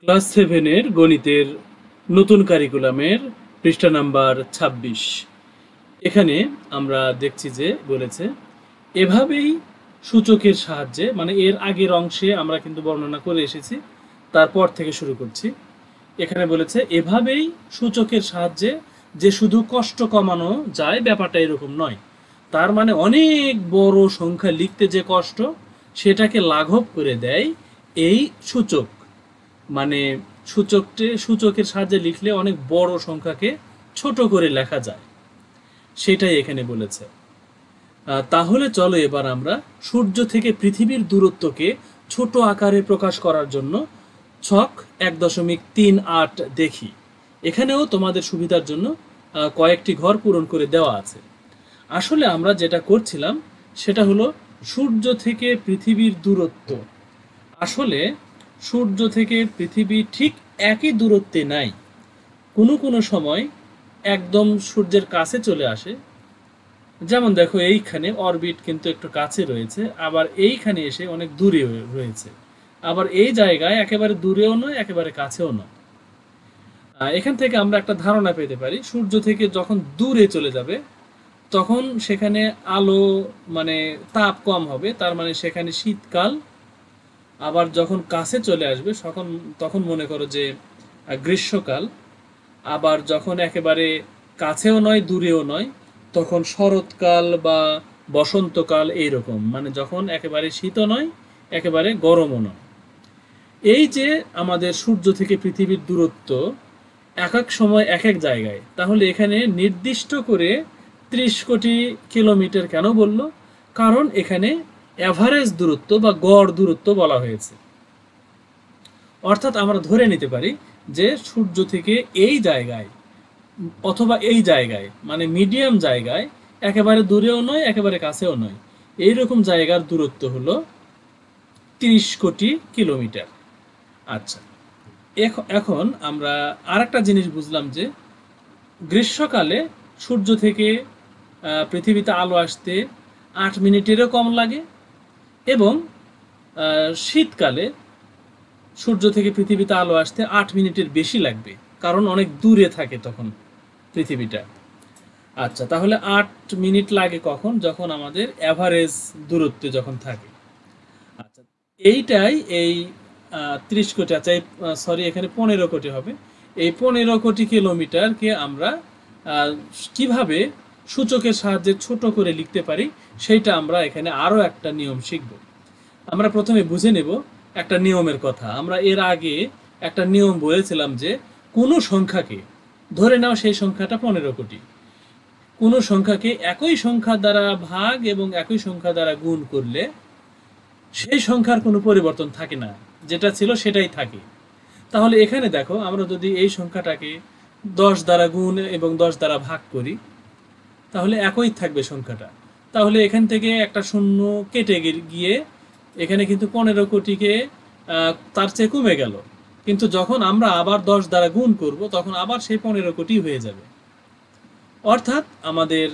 Class 7 গণিতের নতুন কারিকুলামের পৃষ্ঠা নাম্বার ২৬। এখানে আমরা দেখছি যে বলেছে এভাবেই সূচকের সাহায্যে, মানে এর আগের অংশে আমরা কিন্তু বর্ণনা করে এসেছি, তারপর থেকে শুরু করছি। এখানে বলেছে এভাবেই সূচকের সাহায্যে যে শুধু কষ্ট কমানো যায় ব্যাপারটা এরকম নয়। তার মানে অনেক বড় সংখ্যা লিখতে যে কষ্ট, সেটাকে লাঘব করে দেয় এই সূচক। মানে সূচকের সাহায্যে লিখলে অনেক বড় সংখ্যাকে ছোট করে লেখা যায়, সেটাই এখানে বলেছে। তাহলে চলো এবার আমরা সূর্য থেকে পৃথিবীর দূরত্বকে ছোট আকারে প্রকাশ করার জন্য ছক ১.৩৮ দেখি। এখানেও তোমাদের সুবিধার জন্য কয়েকটি ঘর পূরণ করে দেওয়া আছে। আসলে আমরা যেটা করছিলাম সেটা হলো সূর্য থেকে পৃথিবীর দূরত্ব। আসলে সূর্য থেকে পৃথিবী ঠিক একই দূরত্বে নাই, কোনো কোনো সময় একদম সূর্যের কাছে চলে আসে। যেমন দেখো এইখানে অরবিট কিন্তু একটু কাছে রয়েছে, আবার এইখানে এসে অনেক দূরে রয়েছে, আবার এই জায়গায় একেবারে দূরেও নয় একেবারে কাছেও নয়। এখান থেকে আমরা একটা ধারণা পেতে পারি সূর্য থেকে যখন দূরে চলে যাবে তখন সেখানে আলো, মানে তাপ কম হবে, তার মানে সেখানে শীতকাল। আবার যখন কাছে চলে আসবে তখন তখন মনে করো যে গ্রীষ্মকাল। আবার যখন একেবারে কাছেও নয় দূরেও নয় তখন শরৎকাল বা বসন্তকাল, এইরকম, মানে যখন একেবারে শীতও নয় একেবারে গরমও নয়। এই যে আমাদের সূর্য থেকে পৃথিবীর দূরত্ব এক এক সময় এক এক জায়গায়, তাহলে এখানে নির্দিষ্ট করে ৩০ কোটি কিলোমিটার কেন বলল? কারণ এখানে অ্যাভারেজ দূরত্ব বা গড় দূরত্ব বলা হয়েছে। অর্থাৎ আমরা ধরে নিতে পারি যে সূর্য থেকে এই জায়গায় অথবা এই জায়গায়, মানে মিডিয়াম জায়গায়, একেবারে দূরেও নয় একেবারে কাছেও নয়, এইরকম জায়গার দূরত্ব হলো ৩০ কোটি কিলোমিটার। আচ্ছা, এখন আমরা আরেকটা জিনিস বুঝলাম যে গ্রীষ্মকালে সূর্য থেকে পৃথিবীতে আলো আসতে ৮ মিনিটেরও কম লাগে, এবং শীতকালে সূর্য থেকে পৃথিবীতে আলো আসতে ৮ মিনিটের বেশি লাগবে, কারণ অনেক দূরে থাকে তখন পৃথিবীটা। আচ্ছা, তাহলে ৮ মিনিট লাগে কখন? যখন আমাদের অ্যাভারেজ দূরত্বে যখন থাকে। আচ্ছা, এইটাই এই ৩০ কোটি, আচ্ছা এই সরি এখানে ১৫ কোটি হবে। এই ১৫ কোটি কিলোমিটারকে আমরা কিভাবে সূচকের সাহায্যে ছোট করে লিখতে পারি সেইটা আমরা এখানে আরও একটা নিয়ম শিখব। আমরা প্রথমে বুঝে নেব একটা নিয়মের কথা। আমরা এর আগে একটা নিয়ম বলেছিলাম যে কোনো সংখ্যাকে, ধরে নাও সেই সংখ্যাটা ১৫ কোটি, কোনো সংখ্যাকে একই সংখ্যা দ্বারা ভাগ এবং একই সংখ্যা দ্বারা গুণ করলে সেই সংখ্যার কোনো পরিবর্তন থাকে না, যেটা ছিল সেটাই থাকে। তাহলে এখানে দেখো, আমরা যদি এই সংখ্যাটাকে ১০ দ্বারা গুণ এবং ১০ দ্বারা ভাগ করি তাহলে একই থাকবে সংখ্যাটা। তাহলে এখান থেকে একটা শূন্য কেটে গিয়ে এখানে কিন্তু ১৫ কোটিকে তার চেয়ে কমে গেল। কিন্তু যখন আমরা আবার ১০ দ্বারা গুণ করব তখন আবার সেই ১৫ কোটি হয়ে যাবে। অর্থাৎ আমাদের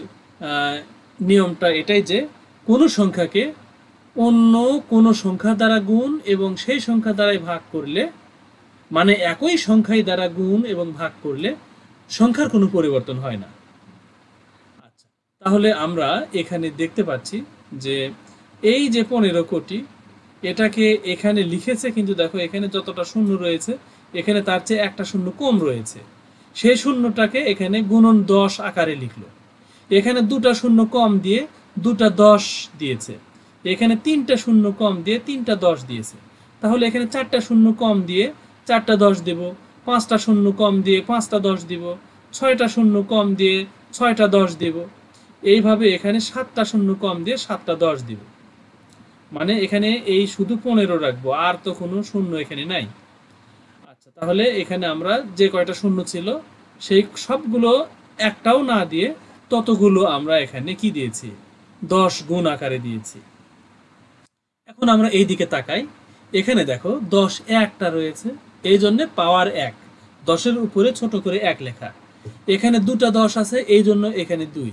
নিয়মটা এটাই যে কোনো সংখ্যাকে অন্য কোনো সংখ্যা দ্বারা গুণ এবং সেই সংখ্যা দ্বারাই ভাগ করলে, মানে একই সংখ্যাই দ্বারা গুণ এবং ভাগ করলে সংখ্যার কোনো পরিবর্তন হয় না। আচ্ছা, তাহলে আমরা এখানে দেখতে পাচ্ছি যে এই যে ১৫ কোটি, এটাকে এখানে লিখেছে, কিন্তু দেখো এখানে যতটা শূন্য রয়েছে এখানে তার চেয়ে একটা শূন্য কম রয়েছে। সেই শূন্যটাকে এখানে গুণন ১০ আকারে লিখলো। এখানে দুটা শূন্য কম দিয়ে দুটা ১০ দিয়েছে। এখানে তিনটা শূন্য কম দিয়ে তিনটা ১০ দিয়েছে। তাহলে এখানে চারটা শূন্য কম দিয়ে চারটা ১০ দেব, পাঁচটা শূন্য কম দিয়ে পাঁচটা ১০ দিব, ছয়টা শূন্য কম দিয়ে ছয়টা ১০ দেব। এইভাবে এখানে সাতটা শূন্য কম দিয়ে সাতটা ১০ দিব। মানে এখানে এই শুধু ১৫ রাখবো, আর তো কোনো শূন্য এখানে নাই। আচ্ছা, তাহলে এখানে আমরা যে কয়টা শূন্য ছিল সেই সবগুলো একটাও না দিয়ে ততগুলো আমরা এখানে কি দিয়েছি? ১০ গুণ আকারে দিয়েছি। এখন আমরা এই দিকে তাকাই, এখানে দেখো ১০ একটা রয়েছে, এই জন্য পাওয়ার ১, ১০-এর উপরে ছোট করে ১ লেখা। এখানে দুটা ১০ আছে এই জন্য এখানে ২,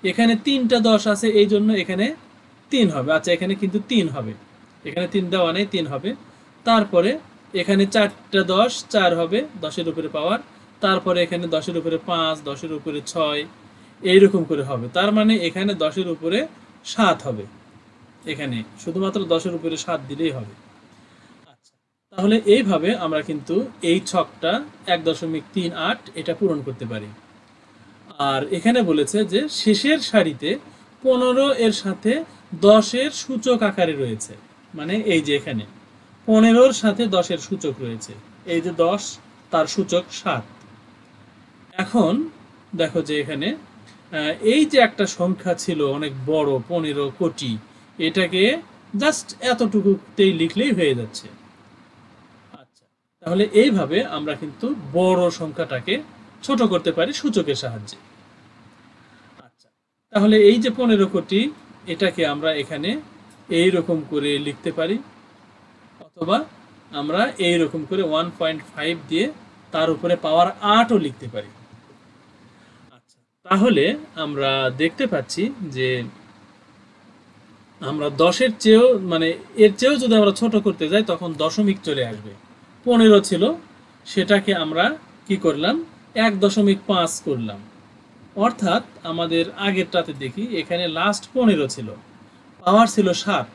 এখানে তিনটা ১০ আছে এই জন্য এখানে ৩ হবে। আচ্ছা, এখানে কিন্তু ৩ হবে, এখানে ৩ দেওয়া নেই, ৩ হবে। তারপরে এখানে 4টা 10, 4 হবে 10-এর উপরে পাওয়ার, তারপরে এখানে 10-এর উপরে 5, 10-এর উপরে 6, এইরকম করে হবে। তার মানে এখানে 10-এর উপরে 7 হবে। এখানে শুধুমাত্র 10-এর উপরে 7 দিলেই হবে। আচ্ছা, তাহলে এইভাবে আমরা কিন্তু এই ছকটা 1.38 এটা পূরণ করতে পারি। আর এখানে বলেছে যে শেষের সারিতে 15 এর সাথে 10-এর সূচক আকারে রয়েছে, মানে এই যে এখানে 15-র সাথে 10-এর সূচক রয়েছে, এই যে 10 তার সূচক 7। এখন দেখো যে এখানে এই যে একটা সংখ্যা ছিল অনেক বড় 15 কোটি, এটাকে জাস্ট এতটুকুতেই লিখলেই হয়ে যাচ্ছে। আচ্ছা, তাহলে এইভাবে আমরা কিন্তু বড় সংখ্যাটাকে ছোট করতে পারি সূচকের সাহায্যে। আচ্ছা, তাহলে এই যে 15 কোটি, এটাকে আমরা এখানে এই রকম করে লিখতে পারি, অথবা আমরা এই রকম করে 1.5 দিয়ে তার উপরে পাওয়ার 8ও লিখতে পারি। আচ্ছা, তাহলে আমরা দেখতে পাচ্ছি যে আমরা 10-এর চেয়েও মানে এর চেয়েও যদি আমরা ছোট করতে যাই তখন দশমিক চলে আসবে। 15 ছিল, সেটাকে আমরা কি করলাম, 1.5 করলাম। অর্থাৎ আমাদের আগেরটাতে দেখি এখানে লাস্ট 15 ছিল, পাওয়ার ছিল 7।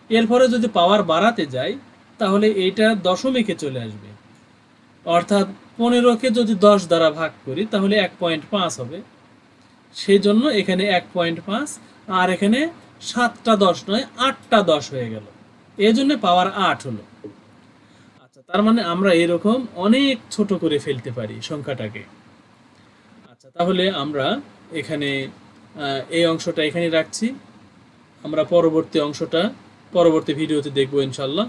এরপরে যদি পাওয়ার বাড়াতে যাই তাহলে এইটা দশমিকে চলে আসবে। অর্থাৎ 15কে যদি 10 দ্বারা ভাগ করি তাহলে 1.5 হবে। সেই জন্য এখানে 1.5, আর এখানে 7টা 10 নয় 8টা 10 হয়ে গেল, এই জন্য পাওয়ার 8 হলো। আচ্ছা, তার মানে আমরা এরকম অনেক ছোট করে ফেলতে পারি সংখ্যাটাকে। আচ্ছা, তাহলে আমরা এখানে এই অংশটা এখানে রাখছি। আমরা পরবর্তী অংশটা পরবর্তী ভিডিওতে দেখবো ইনশাল্লাহ।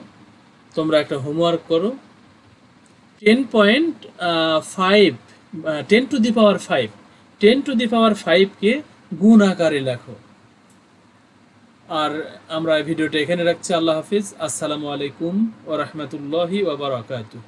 তোমরা একটা হোমওয়ার্ক করো, 10.5 10 to the power 5, 10 to the পাওয়ার 5 কে গুণ আকারে লেখো। আর আমরা ভিডিওটা এখানে রাখছি। আল্লাহ হাফিজ, আসসালামু আলাইকুম ওয়া রাহমাতুল্লাহি ওয়া বারাকাতুহু।